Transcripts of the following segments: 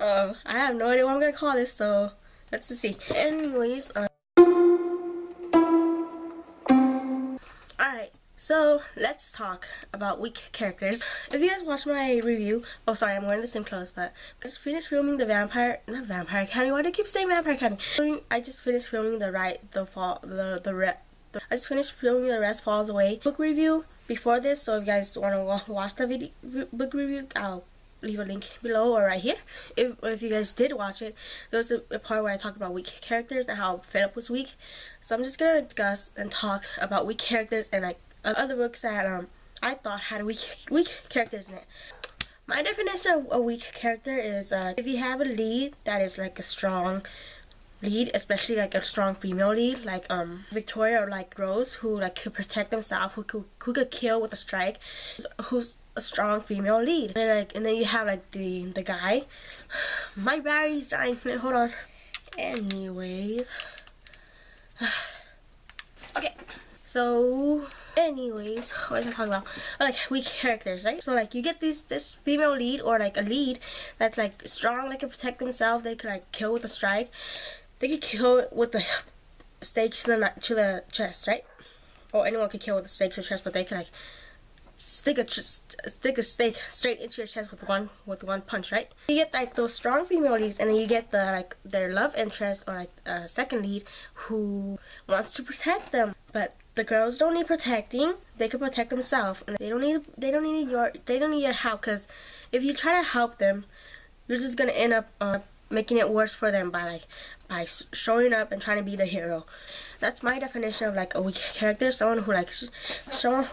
I have no idea what I'm gonna call this, so let's just see. Anyways, alright, so let's talk about weak characters. If you guys watched my review, oh sorry, I'm wearing the same clothes, but I just finished filming the not Vampire Academy, why do I keep saying Vampire Academy? I just finished filming I just finished filming The Rest Falls Away book review before this, so if you guys want to watch the book review, I'll leave a link below or right here. If you guys did watch it, there was a part where I talked about weak characters and how Philip was weak. So I'm just gonna discuss and talk about weak characters and like other books that I thought had weak characters in it. My definition of a weak character is if you have a lead that is like a strong lead, especially like a strong female lead, like Victoria or like Rose, who like could protect themselves, who could kill with a strike, who's a strong female lead. And then you have like the guy. My battery's dying. Hold on. Anyways, okay. So anyways, what was I talking about? Oh, like weak characters, right? So like you get this female lead or like a lead that's like strong, they can protect themselves, they could like kill with a strike, they could kill with the stake to the chest, right? Or anyone could kill with a stake to the chest, but they could like stick a stake straight into your chest with one punch, right? You get like those strong female leads, and then you get the like their love interest or like a second lead who wants to protect them, but the girls don't need protecting. They can protect themselves, and they don't need your help. Because if you try to help them, you're just gonna end up making it worse for them by showing up and trying to be the hero. That's my definition of like a weak character. Someone who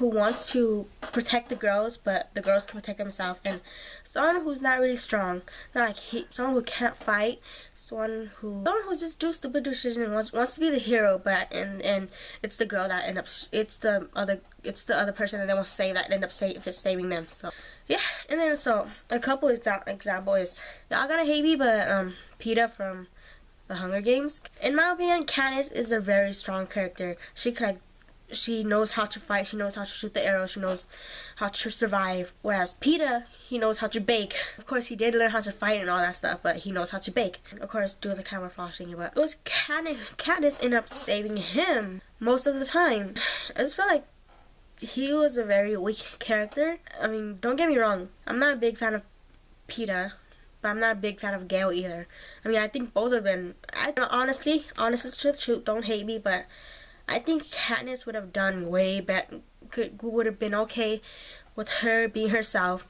wants to protect the girls, but the girls can protect themselves, and someone who's not really strong, not like someone who can't fight, someone who just do stupid decisions and wants to be the hero, but and it's the girl that it's the other person that they won't save that end up saving them. So yeah, and then so a couple example is, y'all gonna hate me, but Peeta from The Hunger Games. In my opinion, Katniss is a very strong character. She knows how to fight, she knows how to shoot the arrow, she knows how to survive. Whereas Peeta, he knows how to bake. Of course, he did learn how to fight and all that stuff, but he knows how to bake. Of course, do the camouflage thingy, but it was Katniss ended up saving him most of the time. I just felt like he was a very weak character. I mean, don't get me wrong, I'm not a big fan of Peeta, but I'm not a big fan of Gale either. I mean, I think both of them, honest is the truth, don't hate me, but I think Katniss would have done way better, would have been okay with her being herself,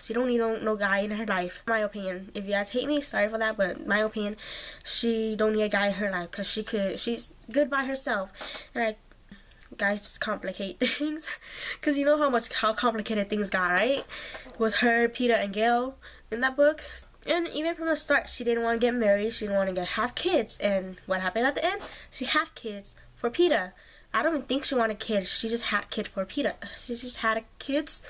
She don't need no guy in her life, in my opinion. If you guys hate me, sorry for that, but in my opinion, she don't need a guy in her life, because she's good by herself. And like, guys just complicate things, because you know how complicated things got, right? With her, Peeta, and Gale in that book. And even from the start, she didn't want to get married, she didn't want to have kids, and what happened at the end? She had kids for Peeta. I don't even think she wanted kids, she just had kids for Peeta. She just had kids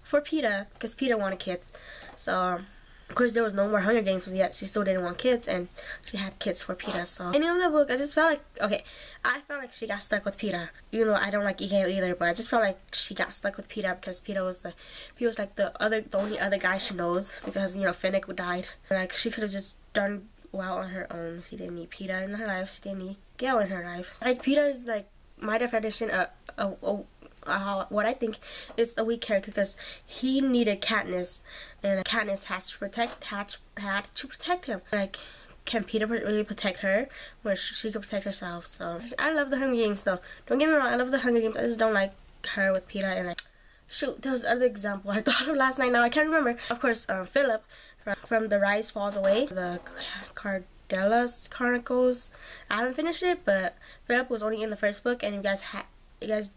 for Peeta because Peeta wanted kids. So of course there was no more Hunger Games, but yet she still didn't want kids, and she had kids for Peeta. So any of the book, I just felt like, okay, I felt like she got stuck with Peeta. Even though I don't like Gale either, but I just felt like she got stuck with Peeta because Peeta was like the only other guy she knows, because you know Finnick died. And, like, she could have just done well on her own. She didn't need Peeta in her life. She didn't need Gale in her life. Like, Peeta is like my definition of what I think is a weak character, because he needed Katniss, and Katniss had to protect him. Like, can Peeta really protect her where she could protect herself? So I love the Hunger Games though. Don't get me wrong, I love the Hunger Games. I just don't like her with Peeta. And like, shoot, there was another example I thought of last night. Now I can't remember. Of course, Philip from The Rise Falls Away, the Cardella's Chronicles. I haven't finished it, but Philip was only in the first book, and you guys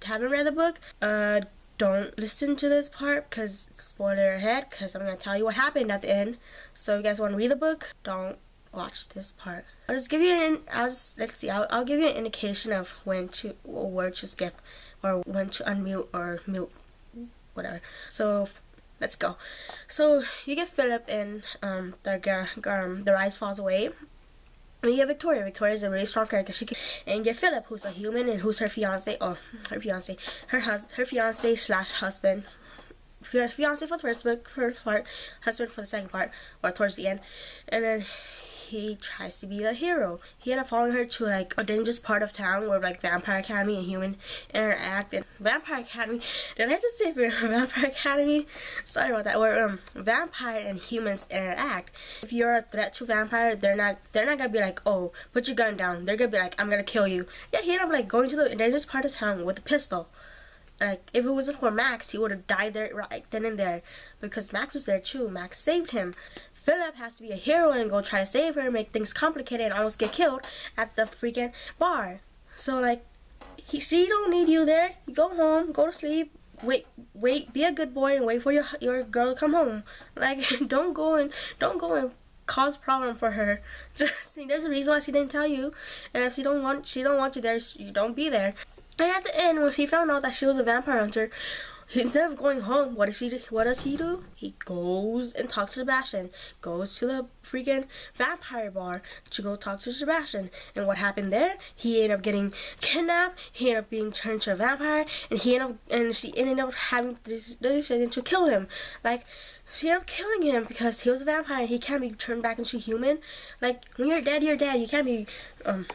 haven't read the book, don't listen to this part, because spoiler ahead, because I'm gonna tell you what happened at the end. So if you guys want to read the book, don't watch this part. I'll just give you I'll give you an indication of when to, or where to skip, or when to unmute or mute, whatever. So let's go. So you get Philip in The Rise Falls Away. And you get Victoria. Victoria is a really strong character. And you get Philip, who's a human and who's her fiance, or her fiance slash husband. fiance for the first book, first part, husband for the second part, or towards the end, and then he tries to be the hero. He ended up following her to like a dangerous part of town where like Vampire Academy and human interact. And Vampire Academy, did I just say Vampire Academy? Sorry about that. Where vampire and humans interact. If you're a threat to vampire, they're not gonna be like, oh, put your gun down. They're gonna be like, I'm gonna kill you. Yeah, he ended up like going to the dangerous part of town with a pistol. Like, if it wasn't for Max, he would have died there right then and there, because Max was there too. Max saved him. Philip has to be a hero and go try to save her, make things complicated, and almost get killed at the freaking bar. So like, she don't need you there. You go home, go to sleep, wait, be a good boy and wait for your girl to come home. Like, don't go and cause problem for her. See, there's a reason why she didn't tell you, and if she don't want you there, you don't be there. And at the end, when he found out that she was a vampire hunter, instead of going home, what does he do? He goes and talks to Sebastian. Goes to the freaking vampire bar to go talk to Sebastian. And what happened there? He ended up getting kidnapped. He ended up being turned to a vampire, and she ended up having this decision to kill him. Like, she ended up killing him because he was a vampire. He can't be turned back into human. Like, when you're dead, you're dead. You can't be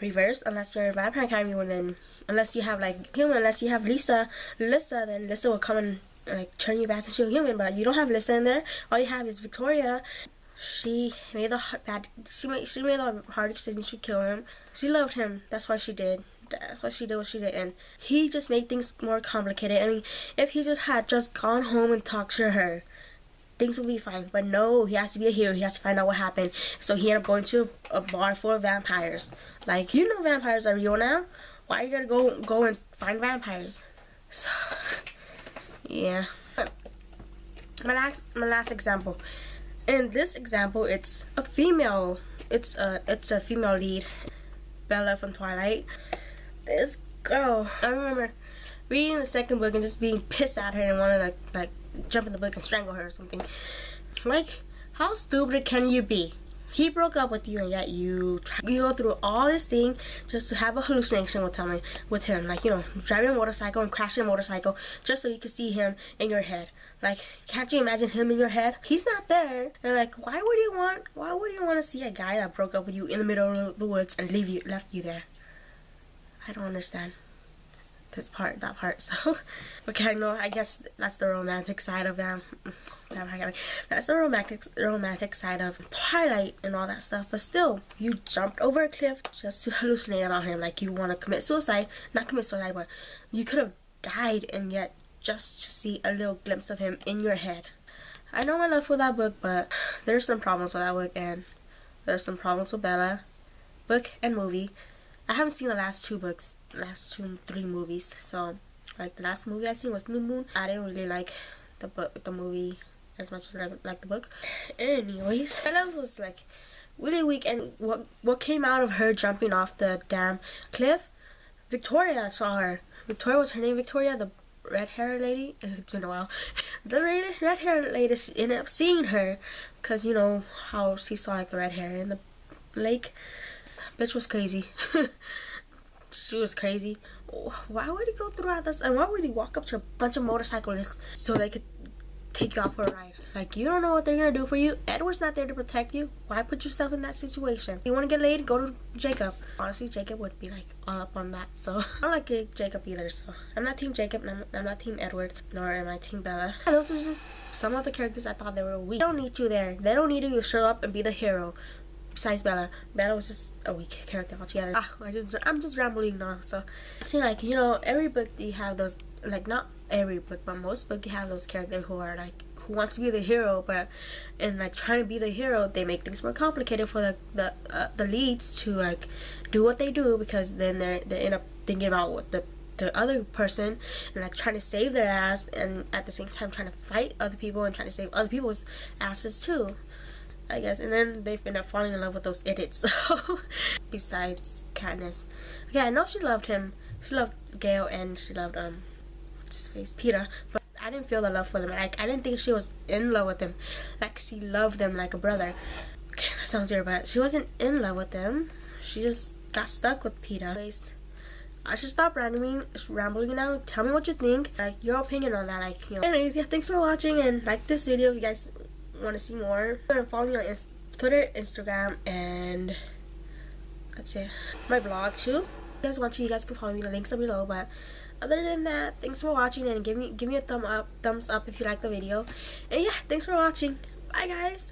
reversed unless you're a Vampire Academy. Then unless you have like human, unless you have Lisa, then Lisa will come and like turn you back into a human. But you don't have Lisa in there. All you have is Victoria. She made the hard decision to kill him. She loved him. That's why she did. That's why she did what she did. And he just made things more complicated. I mean, if he had just gone home and talked to her, things would be fine. But no, he has to be a hero. He has to find out what happened. So he ended up going to a bar full of vampires. Like, you know vampires are real now. Why are you gonna go and find vampires? So, yeah. My last example. In this example, it's a female. It's a female lead, Bella from Twilight. This girl, I remember reading the second book and just being pissed at her and wanting to like jump in the book and strangle her or something. Like, how stupid can you be? He broke up with you, and yet you go through all this thing just to have a hallucination with him. Like, you know, driving a motorcycle and crashing a motorcycle just so you can see him in your head. Like, can't you imagine him in your head? He's not there. And like, why would you want to see a guy that broke up with you in the middle of the woods and left you there? I don't understand that part. So, okay, I know. I guess that's the romantic side of them. That's the romantic side of Twilight and all that stuff. But still, you jumped over a cliff just to hallucinate about him. Like, you want to commit suicide. Not commit suicide, but you could have died, and yet just to see a little glimpse of him in your head. I know my love for that book, but there's some problems with that book, and there's some problems with Bella, book and movie. I haven't seen the last two books, three movies. So, like, the last movie I seen was New Moon. I didn't really like the movie as much as I like the book. Anyways, Bella was like really weak, and what came out of her jumping off the damn cliff? Victoria saw her. Victoria was her name. Victoria, the red-haired lady. It's been a while. The red-haired lady ended up seeing her because, you know how she saw like the red hair in the lake. Bitch was crazy. She was crazy. Why would he go throughout this? And why would he walk up to a bunch of motorcyclists so they could take you out for a ride? Like, you don't know what they're gonna do for you. Edward's not there to protect you. Why put yourself in that situation? You want to get laid? Go to Jacob. Honestly, Jacob would be like all up on that. So I don't like Jacob either. So I'm not team Jacob. And I'm not team Edward. Nor am I team Bella. Those are just some of the characters I thought they were weak. They don't need you there. They don't need you to show up and be the hero. Besides Bella. Bella was just a weak character altogether. I'm just rambling now. So, see, like, you know, every book you have those, like, not every book, but most books you have those characters who are like, who wants to be the hero, but in like trying to be the hero, they make things more complicated for the leads to like do what they do, because then they end up thinking about what the other person and like trying to save their ass, and at the same time trying to fight other people and trying to save other people's asses too, I guess. And then they've been falling in love with those idiots. So besides Katniss, okay, I know she loved him. She loved Gale, and she loved what's his face, Peter. But I didn't feel the love for them. Like, I didn't think she was in love with him. Like, she loved them like a brother. Okay, that sounds weird, but she wasn't in love with them. She just got stuck with Peter. Anyways, I should stop rambling now. Tell me what you think, like your opinion on that, like, you know. Anyways, yeah, thanks for watching, and like this video if you guys want to see more. Follow me on Twitter, Instagram, and that's it. My blog too. If you guys want to, you guys can follow me. The links are below. But other than that, thanks for watching, and give me a thumbs up if you like the video. And yeah, thanks for watching. Bye guys.